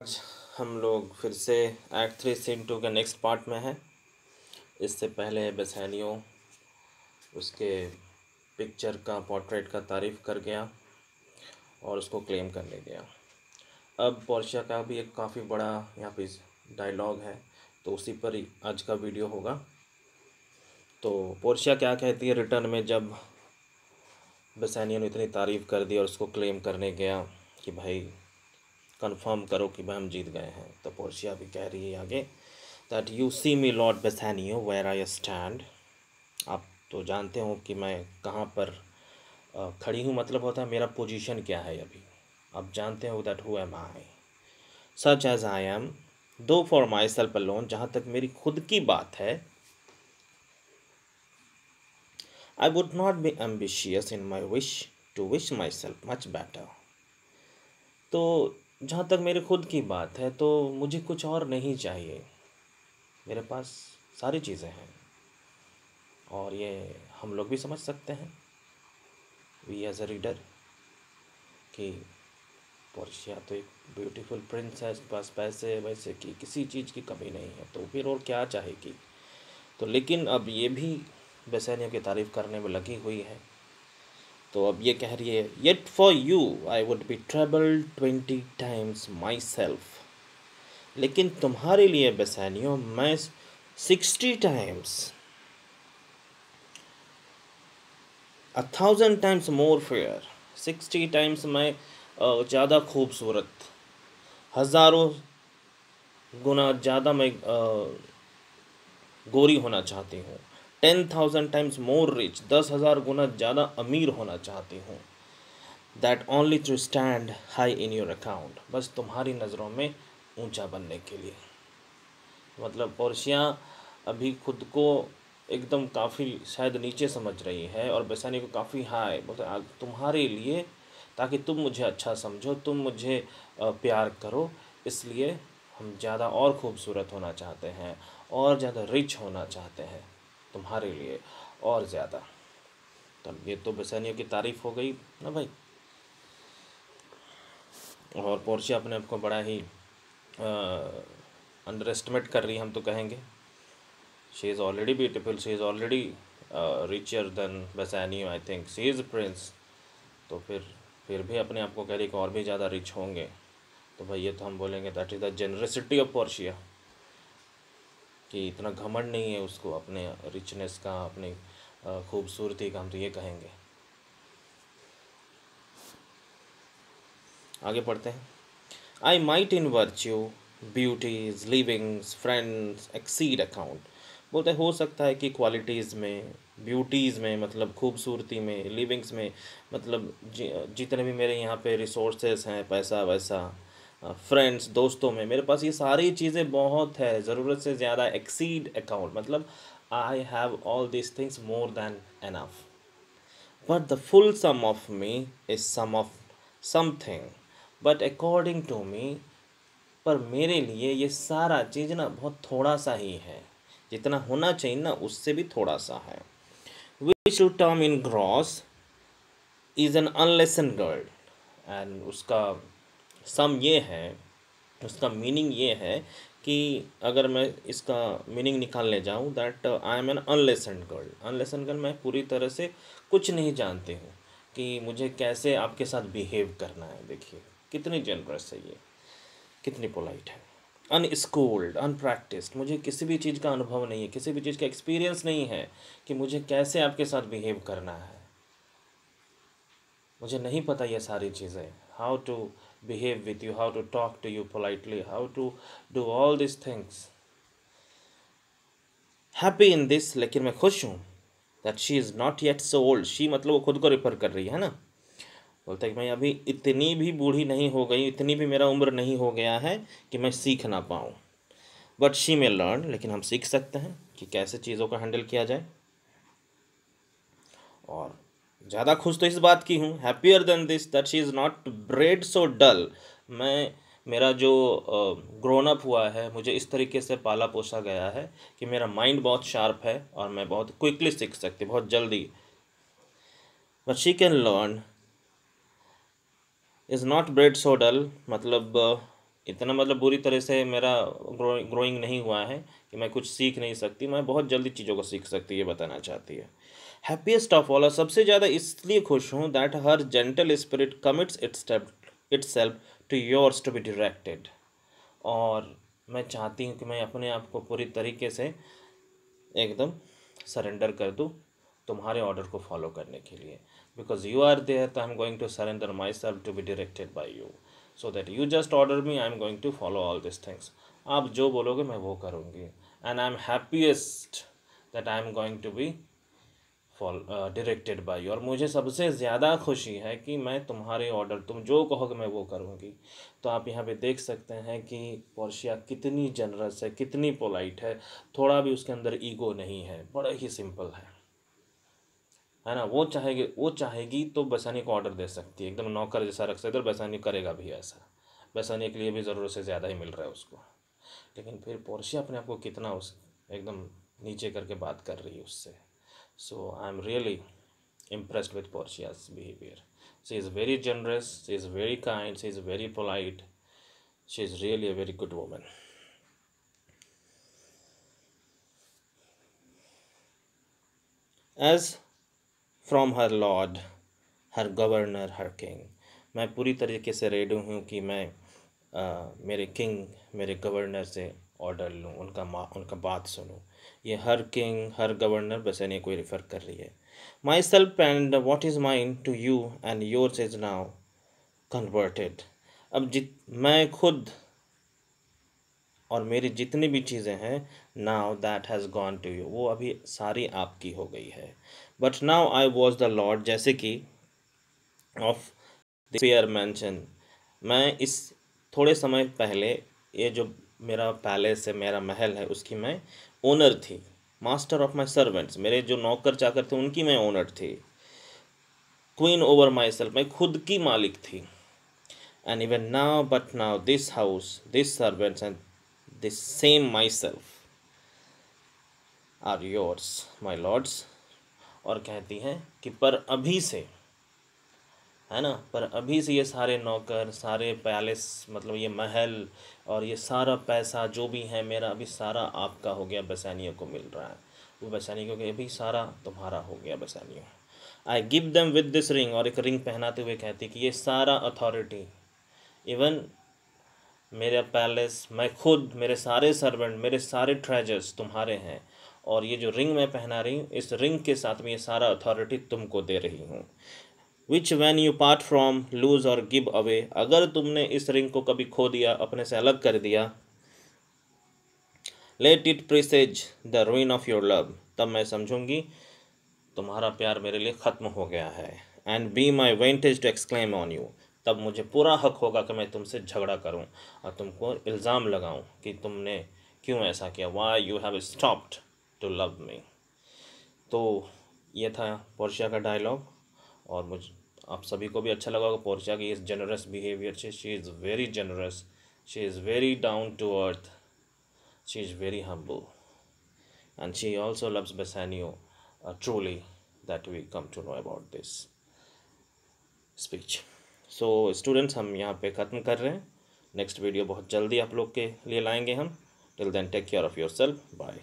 आज हम लोग फिर से एक्ट 3 सीन 2 के नेक्स्ट पार्ट में हैं। इससे पहले बेसानियो उसके पिक्चर का पोर्ट्रेट का तारीफ़ कर गया और उसको क्लेम करने गया। अब पोर्शिया का भी एक काफ़ी बड़ा यहाँ पे डायलॉग है, तो उसी पर ही आज का वीडियो होगा। तो पोर्शिया क्या कहती है रिटर्न में, जब बेसानियो ने इतनी तारीफ़ कर दी और उसको क्लेम करने गया कि भाई कंफर्म करो कि भाई हम जीत गए हैं। तो पोर्शिया भी कह रही है आगे that you see me lord Bassanio where I stand. आप तो जानते हो कि मैं कहाँ पर खड़ी हूँ, मतलब होता है मेरा पोजीशन क्या है अभी। आप जानते हो that who am I such as I am though for my self alone. जहाँ तक मेरी खुद की बात है, I would not be ambitious in my wish to wish my self much better. तो जहाँ तक मेरी खुद की बात है तो मुझे कुछ और नहीं चाहिए, मेरे पास सारी चीज़ें हैं। और ये हम लोग भी समझ सकते हैं, वी एज अ रीडर, कि पोर्शिया तो एक ब्यूटीफुल प्रिंस है, उसके पास पैसे वैसे की किसी चीज़ की कमी नहीं है, तो फिर और क्या चाहेगी। तो लेकिन अब ये भी बेसानियो की तारीफ़ करने में लगी हुई है। तो अब ये कह रही है yet for you I would be treble 20 times my self. लेकिन तुम्हारे लिए बेसानियो मैं 60 times 1000 times more fair. 60 times मैं ज़्यादा खूबसूरत, हज़ारों गुना ज़्यादा मैं गोरी होना चाहती हूँ। 10,000 टाइम्स मोर रिच, 10,000 गुना ज़्यादा अमीर होना चाहती हूँ। That only to stand high in your account, बस तुम्हारी नज़रों में ऊंचा बनने के लिए। मतलब पोर्शिया अभी खुद को एकदम काफ़ी शायद नीचे समझ रही है और बेसानियो को काफ़ी हाई, मतलब तुम्हारे लिए, ताकि तुम मुझे अच्छा समझो, तुम मुझे प्यार करो, इसलिए हम ज़्यादा और ख़ूबसूरत होना चाहते हैं और ज़्यादा रिच होना चाहते हैं तुम्हारे लिए और ज़्यादा। तो ये तो बेसानियो की तारीफ़ हो गई ना भाई। और पोर्शिया अपने आप को बड़ा ही अंडर एस्टिमेट कर रही है, हम तो कहेंगे। She is already beautiful, she is already richer than Bassanio, I think she is prince. तो फिर भी अपने आप को कह रही कि और भी ज़्यादा रिच होंगे। तो भाई ये तो हम बोलेंगे that is the generosity of Portia, कि इतना घमंड नहीं है उसको अपने रिचनेस का, अपनी खूबसूरती का, हम तो ये कहेंगे। आगे पढ़ते हैं। I might in virtue beauties livings friends exceed account. बोलते हो सकता है कि क्वालिटीज़ में, ब्यूटीज़ में मतलब खूबसूरती में, लिविंग्स में मतलब जितने भी मेरे यहाँ पे रिसोर्सेज हैं, पैसा वैसा, फ्रेंड्स दोस्तों में, मेरे पास ये सारी चीज़ें बहुत है, ज़रूरत से ज़्यादा, एक्सीड अकाउंट मतलब I have all this things more than enough. But the full sum of me is sum of something but according to me. पर मेरे लिए ये सारा चीज़ ना बहुत थोड़ा सा ही है, जितना होना चाहिए ना उससे भी थोड़ा सा है। Which to term in gross is an unlesson girl. And उसका सम ये है, उसका मीनिंग ये है कि अगर मैं इसका मीनिंग निकालने जाऊँ that I am an unlesson girl. Unlesson girl, मैं पूरी तरह से कुछ नहीं जानती हूँ कि मुझे कैसे आपके साथ बिहेव करना है। देखिए कितनी जनरस है ये, कितनी पोलाइट है। अनस्कूल्ड अनप्रैक्टिस्ड, मुझे किसी भी चीज़ का अनुभव नहीं है, किसी भी चीज़ का एक्सपीरियंस नहीं है कि मुझे कैसे आपके साथ बिहेव करना है। मुझे नहीं पता ये सारी चीज़ें, how to behave with you, how to talk to you politely, how to do all this things. Happy in this, लेकिन मैं खुश हूँ that she is not yet so old. She मतलब वो खुद को रिफर कर रही है ना, बोलता है कि मैं अभी इतनी भी बूढ़ी नहीं हो गई, इतनी भी मेरा उम्र नहीं हो गया है कि मैं सीख ना पाऊँ। बट शी में लर्न, लेकिन हम सीख सकते हैं कि कैसे चीज़ों को हैंडल किया जाए। और ज़्यादा खुश तो इस बात की हूँ, happier than this, that she is not bred so dull. मैं, मेरा जो ग्रोन अप हुआ है, मुझे इस तरीके से पाला पोसा गया है कि मेरा माइंड बहुत शार्प है और मैं बहुत क्विकली सीख सकती, बहुत जल्दी। But she can learn is not bred so dull, मतलब इतना मतलब बुरी तरह से मेरा ग्रोइंग नहीं हुआ है कि मैं कुछ सीख नहीं सकती, मैं बहुत जल्दी चीज़ों को सीख सकती, ये बताना चाहती है। हैप्पीएस्ट ऑफ ऑल, सबसे ज़्यादा इसलिए खुश हूँ that her gentle spirit commits its self to yours to be directed. और मैं चाहती हूँ कि मैं अपने आप को पूरी तरीके से एकदम सरेंडर कर दूँ तुम्हारे ऑर्डर को फॉलो करने के लिए, बिकॉज यू आर देयर, तो I am going to surrender myself to be directed by you, so that you just order me, I am going to follow all this things. आप जो बोलोगे मैं वो करूँगी, and I am happiest that I am going to be directed by. और मुझे सबसे ज़्यादा खुशी है कि मैं तुम्हारे ऑर्डर, तुम जो कहोगे मैं वो करूँगी। तो आप यहाँ पे देख सकते हैं कि पोर्शिया कितनी जनरस है, कितनी पोलाइट है, थोड़ा भी उसके अंदर ईगो नहीं है, बड़ा ही सिंपल है ना। वो चाहेगी तो बेसानी को ऑर्डर दे सकती है, एकदम नौकर जैसा रख सकते, और बेसानी करेगा भी ऐसा, बेसानी के लिए भी ज़रूरत से ज़्यादा ही मिल रहा है उसको। लेकिन फिर पोर्शिया अपने आप को कितना उस एकदम नीचे करके बात कर रही है उससे। So I'm really impressed with Portia's behavior. She is very generous, she is very kind, she is very polite. She is really a very good woman. As from her lord, her governor, her king, मैं पूरी तरीके से ready हूँ कि मैं मेरे king, मेरे governor से ऑर्डर लूँ, उनका बात सुनूँ। ये हर किंग, हर गवर्नर बस इन्हें कोई रेफर कर रही है। Myself and what is mine to you and yours is now converted. अब मैं खुद और मेरी जितनी भी चीज़ें हैं, now that has gone to you, वो अभी सारी आपकी हो गई है। But now I was the lord, जैसे कि ऑफ द फेयर मैंशन, मैं इस थोड़े समय पहले ये जो मेरा पैलेस है, मेरा महल है, उसकी मैं ओनर थी। मास्टर ऑफ माई सर्वेंट्स, मेरे जो नौकर चाकर थे उनकी मैं ओनर थी। क्वीन ओवर माई सेल्फ, मैं खुद की मालिक थी। And even now, but now this house, this servants and this same myself are yours my lords. और कहती हैं कि पर अभी से, है ना, पर अभी से ये सारे नौकर, सारे पैलेस, मतलब ये महल और ये सारा पैसा जो भी है मेरा, अभी सारा आपका हो गया, बेसानियों को मिल रहा है। वो बेसानियों के अभी सारा तुम्हारा हो गया Bassanio. I give them with this ring, और एक रिंग पहनाते हुए कहती कि ये सारा अथॉरिटी, इवन मेरा पैलेस, मैं खुद, मेरे सारे सर्वेंट, मेरे सारे ट्रेजर्स तुम्हारे हैं। और ये जो रिंग मैं पहना रही हूँ, इस रिंग के साथ में ये सारा अथॉरिटी तुमको दे रही हूँ। Which when you part from lose or give away, अगर तुमने इस रिंग को कभी खो दिया, अपने से अलग कर दिया, let it presage the ruin of your love, तब मैं समझूंगी तुम्हारा प्यार मेरे लिए ख़त्म हो गया है। And be my vantage to exclaim on you, तब मुझे पूरा हक होगा कि मैं तुमसे झगड़ा करूं और तुमको इल्ज़ाम लगाऊं कि तुमने क्यों ऐसा किया, why you have stopped to love me. तो ये था पोर्शिया का डायलॉग, और मुझे आप सभी को भी अच्छा लगा होगा पोर्शिया की इस जनरस बिहेवियर से। She is very generous, she is very down to earth, she is very humble, and she also loves Bassanio truly, that we come to know about this speech. So students, हम यहाँ पे ख़त्म कर रहे हैं। Next video बहुत जल्दी आप लोग के लिए लाएंगे हम। Till then take care of yourself, bye.